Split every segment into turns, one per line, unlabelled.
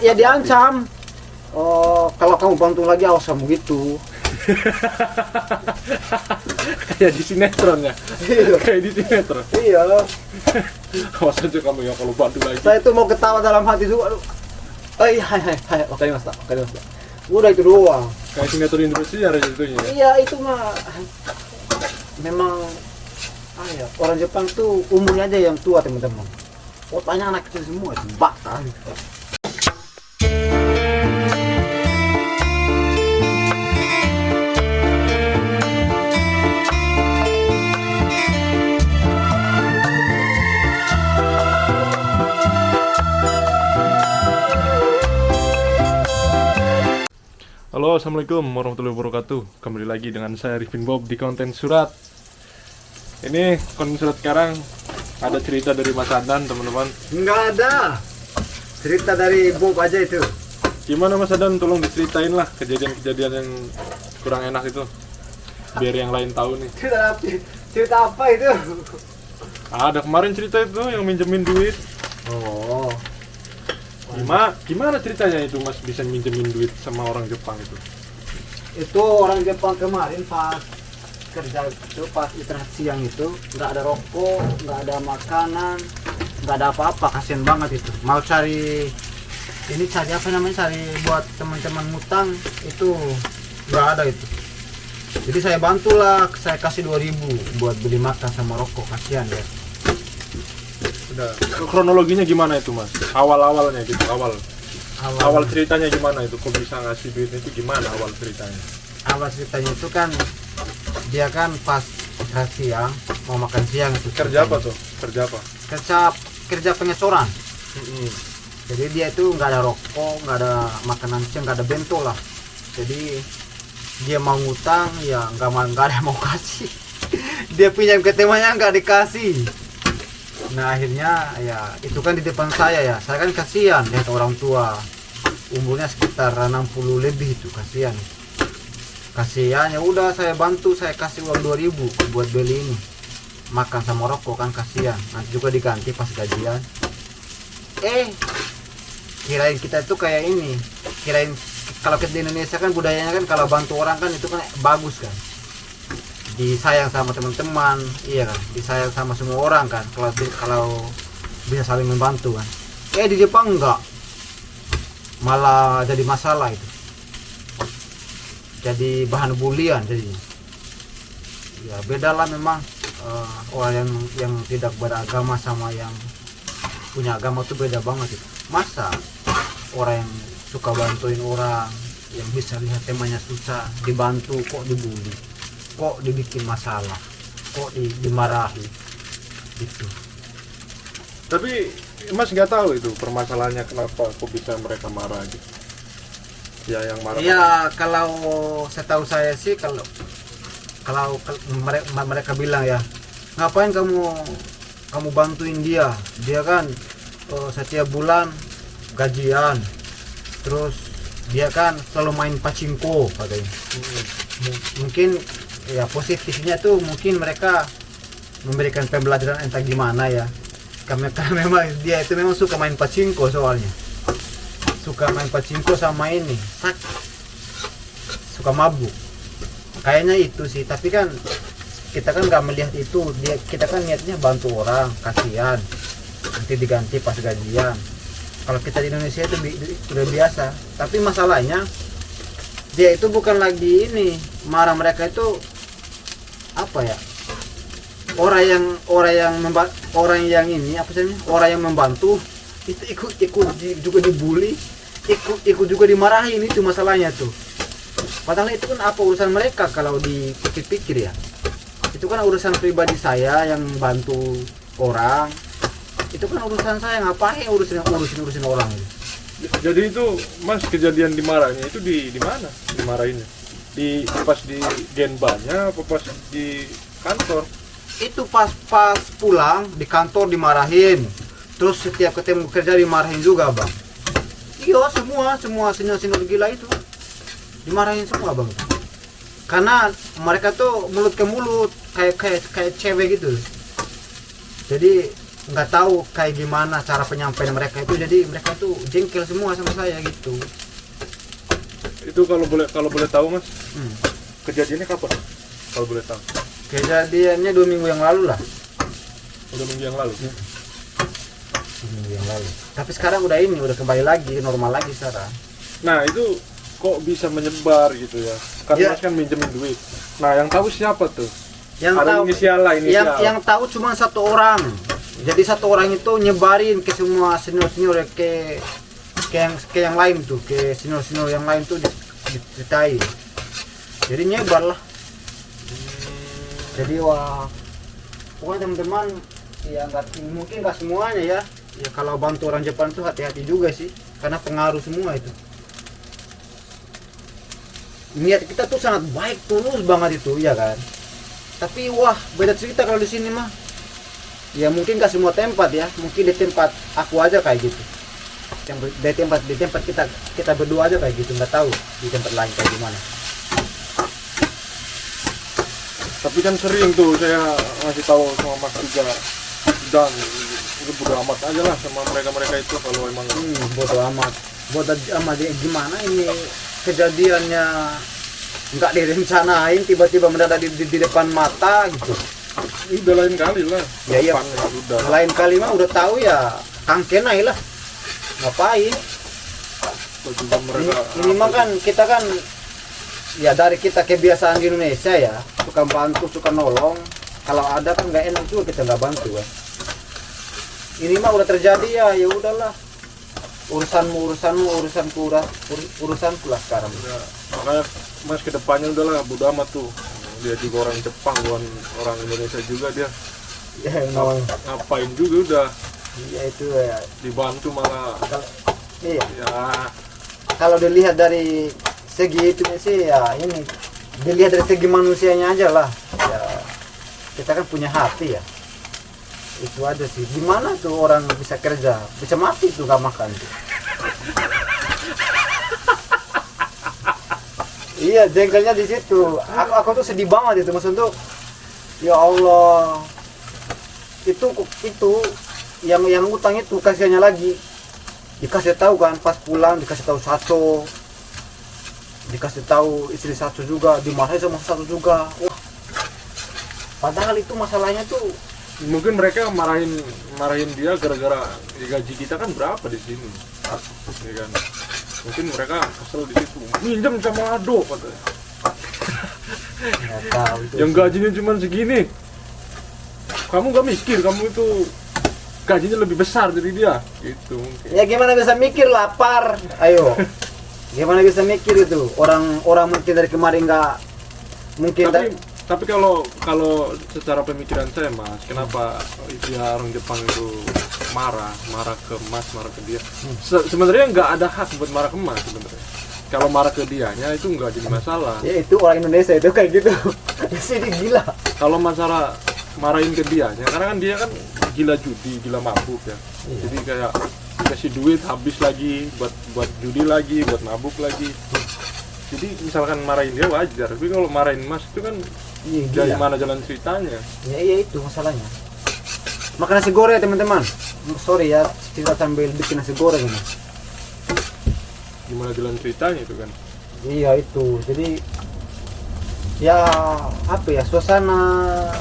ya diancam. Oh, kalau kamu bantu lagi awas kamu gitu.
Kayak di sinetron ya. Kayak di sinetron.
Iya.
Awas aja kamu ya kalau bantu lagi.
Saya itu mau ketawa dalam hati juga. Aduh. Hai, wakarimashita. Udah itu doang.
Kayak sinetron Indonesia ada jatuhnya.
Iya, itu mah memang orang Jepang tuh umurnya aja yang tua, teman-teman. Otaknya anak kecil semua itu. Bakal.
Halo, assalamualaikum warahmatullahi wabarakatuh. Kembali lagi dengan saya Rifin Bob di konten surat. Ini konten surat sekarang ada cerita dari Mas Adan, teman-teman.
Nggak ada. Cerita dari Bob aja itu.
Gimana Mas Adan? Tolong diceritain lah kejadian-kejadian yang kurang enak itu, biar yang lain tahu nih.
Cerita apa itu?
Ada kemarin cerita itu yang minjemin duit.
Oh.
Gimana ceritanya itu Mas bisa minjemin duit sama orang Jepang itu?
Itu orang Jepang kemarin pas kerja itu, pas istirahat siang itu nggak ada rokok, nggak ada makanan, nggak ada apa-apa, kasian banget itu. Mau cari apa namanya, cari buat teman-teman ngutang itu nggak ada itu. Jadi saya bantulah, saya kasih 2.000 buat beli makan sama rokok, kasihan ya.
Udah. Kronologinya gimana itu Mas? Awal-awalnya gitu, awal ceritanya gimana itu? Kok bisa ngasih duit itu gimana awal ceritanya?
Awal ceritanya itu kan dia kan pas istirahat siang mau makan siang itu.
Kerja apa tuh? Kerja apa?
Kerja pengecoran. Jadi dia itu nggak ada rokok, nggak ada makanan siang, nggak ada bento lah. Jadi dia mau ngutang ya nggak ada yang mau kasih. Dia pinjam ke temannya nggak dikasih. Nah akhirnya ya itu kan di depan saya kan kasihan lihat orang tua umurnya sekitar 60 lebih itu, kasihan ya udah saya bantu, saya kasih uang 2.000 buat beli ini makan sama rokok, kan kasihan nanti juga diganti pas gajian. Kirain kita itu kayak ini, kirain kalau kita di Indonesia kan budayanya kan kalau bantu orang kan itu kan bagus kan, disayang sama teman-teman, iya kan, disayang sama semua orang kan, kalau bisa saling membantu kan. Di Jepang enggak, malah jadi masalah itu, jadi bahan bulian jadinya. Ya beda lah memang, orang yang tidak beragama sama yang punya agama tuh beda banget itu. Masa orang yang suka bantuin orang, yang bisa lihat temannya susah dibantu kok dibully, kok dibikin masalah, kok dimarahi gitu.
Tapi Mas nggak tahu itu permasalahannya kenapa kok bisa mereka marah gitu? Ya yang marah.
Iya, kalau setahu saya sih kalau mereka bilang ya, ngapain kamu bantuin dia kan setiap bulan gajian, terus dia kan selalu main pachinko katanya. Mungkin ya positifnya tuh mungkin mereka memberikan pembelajaran entah gimana ya, karena memang dia itu memang suka main pachinko, soalnya suka main pachinko sama ini suka mabuk kayaknya itu sih. Tapi kan kita kan nggak melihat itu, kita kan niatnya bantu orang, kasihan nanti diganti pas gajian. Kalau kita di Indonesia itu udah biasa. Tapi masalahnya dia itu bukan lagi ini marah, mereka itu apa ya, orang yang membantu itu ikut juga dibully, ikut juga dimarahin. Itu masalahnya tuh. Padahal itu kan apa urusan mereka kalau dipikir-pikir ya. Itu kan urusan pribadi saya yang bantu orang. Itu kan urusan saya, ngapain urusin orang itu.
Jadi itu Mas kejadian dimarahnya itu di mana? Dimarahinnya? Pas di genbanya apa pas di kantor?
Itu pas pulang di kantor dimarahin. Terus setiap ketemu kerja dimarahin juga, Bang. Iya, semua senior gila itu dimarahin semua, Bang. Karena mereka tuh mulut ke mulut kayak cewek gitu. Jadi nggak tahu kayak gimana cara penyampaian mereka itu, jadi mereka tuh jengkel semua sama saya gitu.
Itu kalau boleh tahu Mas, kejadiannya kapan? Kalau boleh tahu.
Kejadiannya 2 minggu yang lalu lah.
Udah minggu yang lalu.
2 minggu yang lalu. Tapi sekarang udah kembali lagi normal lagi sekarang.
Nah itu kok bisa menyebar gitu ya? Kan
Ya.
Mas kan minjemin duit. Nah yang tahu siapa tuh?
Yang
Ada
tahu
inisial lah, inisial.
yang tahu cuma 1 orang. Jadi 1 orang itu nyebarin ke semua senior ke yang lain tuh, ke senior yang lain tuh diceritain. Jadi nyebar lah. Jadi wah, pokoknya teman-teman ya mungkin nggak semuanya ya. Ya kalau bantu orang Jepang tuh hati-hati juga sih, karena pengaruh semua itu. Niat kita tuh sangat baik, tulus banget itu ya kan. Tapi wah, beda cerita kalau di sini mah. Ya mungkin nggak semua tempat ya, mungkin di tempat aku aja kayak gitu. Di tempat kita berdua aja kayak gitu, nggak tahu di tempat lain kayak gimana.
Tapi kan sering tuh saya ngasih tahu sama Mas juga, dan itu bodo amat aja lah sama mereka itu kalau emang
Bodo amat gimana ini kejadiannya nggak direncanain, tiba-tiba mendadak di depan mata gitu.
udah lain kali lah.
Ya iya.
Depan, ya, udah.
Lain kali mah udah tahu ya kangkenai lah, ngapain
Juga mereka
ini mah kan kita kan ya dari kita kebiasaan di Indonesia ya, suka bantu, suka nolong. Kalau ada kan nggak enak juga kita nggak bantu kan. Ini mah udah terjadi ya udahlah, urusanku lah sekarang.
ya, makanya Mas kedepannya udahlah bodo amat tuh. Dia juga orang Jepang, bukan orang Indonesia juga dia.
Ya memang
Ngapain juga udah
ya itu ya.
dibantu malah
Iya,
ya
kalau dilihat dari segi itu sih ya ini, dilihat dari segi manusianya aja lah ya, kita kan punya hati ya, itu aja sih. Gimana tuh orang bisa kerja bisa mati tuh gak makan tuh. Iya, jengkelnya di situ. Aku tuh sedih banget itu, maksud tuh ya Allah, itu yang utang itu kasihannya lagi. Dikasih tahu kan pas pulang, dikasih tahu Sato, dikasih tahu istri Sato juga, dimarahin sama Sato juga. Wah, padahal itu masalahnya tuh
mungkin mereka marahin dia gara-gara gaji kita kan berapa di sini, ya kan? Mungkin mereka kesel di situ, minjem sama Ado katanya.
nggak tahu itu.
Yang gajinya cuma segini, kamu nggak mikir kamu itu gajinya lebih besar dari dia, gitu mungkin.
Ya gimana bisa mikir, lapar, ayo. Gimana bisa mikir itu? Orang mungkin dari kemarin nggak mungkin.
Tapi kalau secara pemikiran saya Mas, kenapa dia orang Jepang itu marah ke Mas, marah ke dia? Sebenarnya nggak ada hak buat marah ke Mas sebenarnya. Kalau marah ke dianya itu nggak jadi masalah.
Ya itu orang Indonesia itu kayak gitu. Di sini gila.
Kalau masalah marahin ke dianya, karena kan dia kan gila judi, gila mabuk ya.
Iya.
Jadi kayak dikasih duit habis lagi buat judi lagi, buat mabuk lagi. Jadi misalkan marahin dia wajar, tapi kalau marahin Mas itu kan
Iya,
dari
gila.
mana jalan ceritanya?
Ya iya itu masalahnya. Makan nasi goreng ya teman-teman. Sorry ya, kita sambil bikin nasi goreng ini.
Gimana jalan ceritanya itu kan?
Iya itu. Jadi ya apa ya, suasana.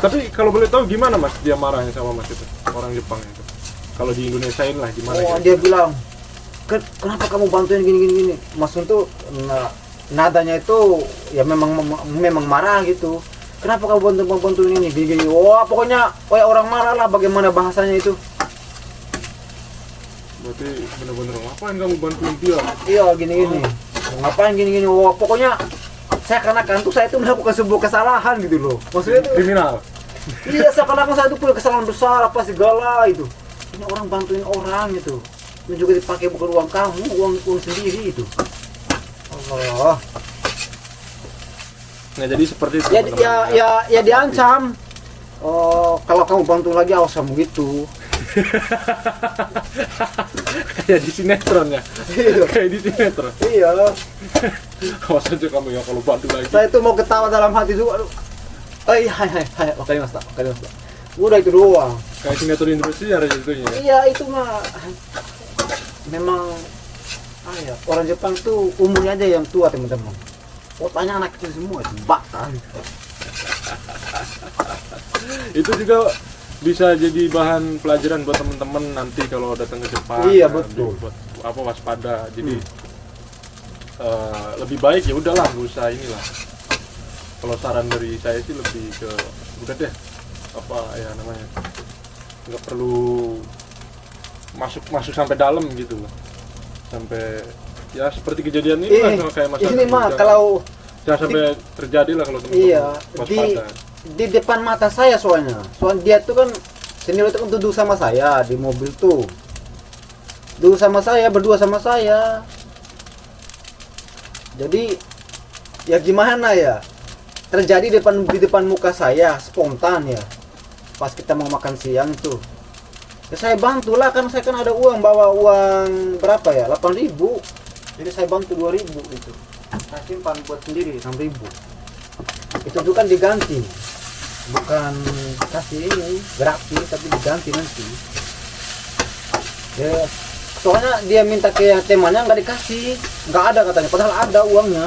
Tapi kalau boleh tahu gimana Mas dia marahnya sama Mas itu, orang Jepang itu? Kalau di Indonesiain lah gimana?
Oh,
gitu?
dia bilang, kenapa kamu bantuin gini? Maksud tuh nadanya itu ya memang marah gitu. Kenapa kamu bantuin ini gini? Wah, pokoknya orang marah lah, bagaimana bahasanya itu.
Berarti bener-bener ngapain kamu bantuin dia?
Iya, gini. Ngapain gini? Wah, pokoknya seakan-akan tuh saya itu melakukan sebuah kesalahan gitu loh. Maksudnya tuh
Kriminal.
iya, seakan-akan saya itu punya kesalahan besar apa segala itu. Ini orang bantuin orang gitu. Ini juga dipakai bukan uang kamu, uang sendiri itu. Allah.
Nah jadi seperti itu.
Ya
teman-teman.
ya diancam. Oh, kalau kamu bantu lagi awas kamu gitu.
Kayak di sinetron ya.
Iya.
Kayak di sinetron.
Iya.
Awas aja kamu ya kalau bantu lagi.
Saya itu mau ketawa dalam hati juga. Aduh. Hai, wakarimashita. Udah itu doang.
Kayak sinetron Indonesia ada jatuhnya.
Iya itu mah memang ya, orang Jepang tuh umurnya aja yang tua teman-teman. Otaknya anak kecil semua itu bakal.
Itu juga bisa jadi bahan pelajaran buat teman-teman nanti kalau datang ke Jepang.
Iya, betul.
Buat apa waspada. Jadi lebih baik ya udahlah, nggak usah inilah. Kalau saran dari saya sih lebih ke udah deh apa ya namanya, nggak perlu masuk sampai dalam gitu loh, sampai ya seperti kejadian ini lah kayak masalah
ini mah kalau
jangan sampai terjadi lah kalau teman-teman
iya
waspada.
di depan mata saya soalnya dia tuh kan senior itu kan duduk sama saya di mobil tuh, duduk sama saya, berdua sama saya. Jadi ya gimana ya, terjadi di depan muka saya spontan ya, pas kita mau makan siang tuh ya saya bantulah, kan saya kan ada uang, bawa uang berapa ya, 8.000, jadi saya bantu 2.000 itu, saya simpan buat sendiri 6.000 itu tuh kan diganti, bukan kasih ini gratis tapi diganti nanti ya. Soalnya dia minta ke temannya nggak dikasih, nggak ada katanya, padahal ada uangnya.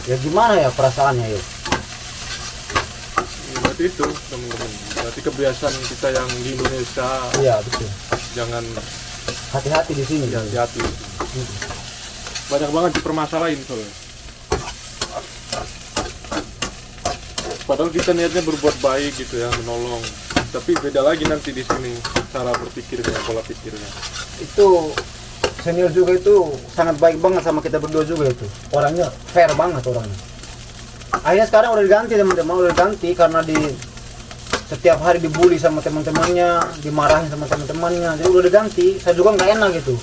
Ya gimana ya perasaannya yuk?
Berarti itu teman-teman, berarti kebiasaan kita yang di Indonesia.
Iya betul.
Jangan
Hati-hati di sini.
hati-hati. Banyak banget dipermasalahin soalnya. Padahal kita niatnya berbuat baik gitu ya, menolong. Tapi beda lagi nanti di sini cara berpikirnya, pola pikirnya.
Itu senior juga itu sangat baik banget sama kita berdua juga itu. Orangnya fair banget orangnya. Akhirnya sekarang udah diganti teman-teman, udah diganti karena setiap hari dibully sama teman-temannya, dimarahin sama teman-temannya. Jadi udah diganti. Saya juga nggak enak gitu.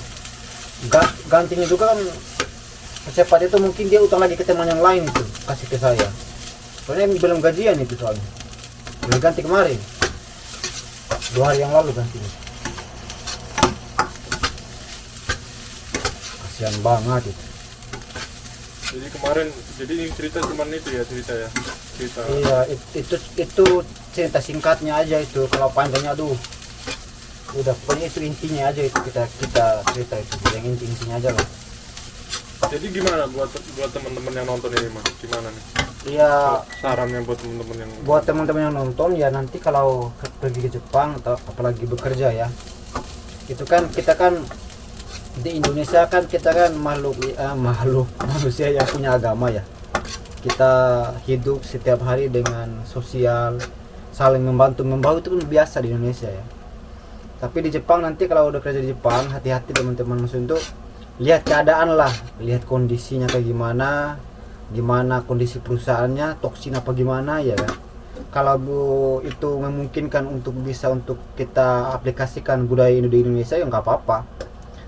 Gantinya juga kan secepat itu mungkin dia utang lagi ke teman yang lain itu, kasih ke saya. Soalnya belum gajian itu soalnya. Udah ganti kemarin. 2 hari yang lalu gantinya. Kasihan banget itu.
Jadi kemarin, jadi ini cerita cuman itu ya cerita.
Iya, itu cerita singkatnya aja itu. Kalau panjangnya aduh. Udah pokoknya itu intinya aja itu kita cerita itu. Yang intinya aja lah.
Jadi gimana buat teman-teman yang nonton ini Mas? Gimana nih?
Iya,
Sarannya buat teman-teman yang
teman-teman yang nonton ya, nanti kalau pergi ke Jepang atau apalagi bekerja ya. Itu kan kita kan di Indonesia kan kita kan makhluk manusia yang punya agama ya. Kita hidup setiap hari dengan sosial, saling membantu itu kan biasa di Indonesia ya. Tapi di Jepang nanti kalau udah kerja di Jepang, hati-hati teman-teman, untuk lihat keadaan lah, lihat kondisinya kayak gimana kondisi perusahaannya, toksin apa gimana ya kan. Kalau itu memungkinkan untuk kita aplikasikan budaya di Indonesia ya nggak apa-apa.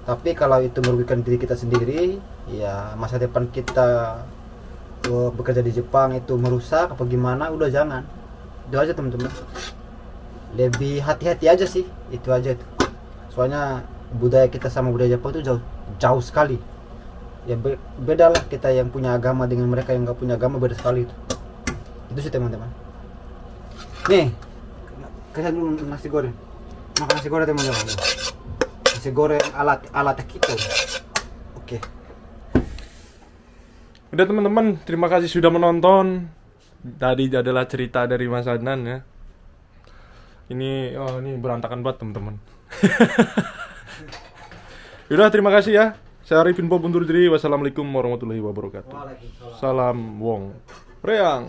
Tapi kalau itu merugikan diri kita sendiri, ya masa depan kita bekerja di Jepang itu merusak apa gimana, udah jangan. Itu aja teman-teman. Lebih hati-hati aja sih, itu aja tuh. Soalnya budaya kita sama budaya Jepang itu jauh sekali. Ya beda lah, kita yang punya agama dengan mereka yang nggak punya agama, beda sekali itu sih teman-teman. Nih kasih dulu nasi goreng, makan nasi goreng teman-teman, nasi goreng ala Takito. Oke.
Udah teman-teman, terima kasih sudah menonton. Tadi adalah cerita dari Mas Adnan ya. Ini berantakan banget teman-teman. Udah, terima kasih ya. Saya Arifin Bob undur diri. Wassalamualaikum warahmatullahi wabarakatuh. Salam Wong Reang.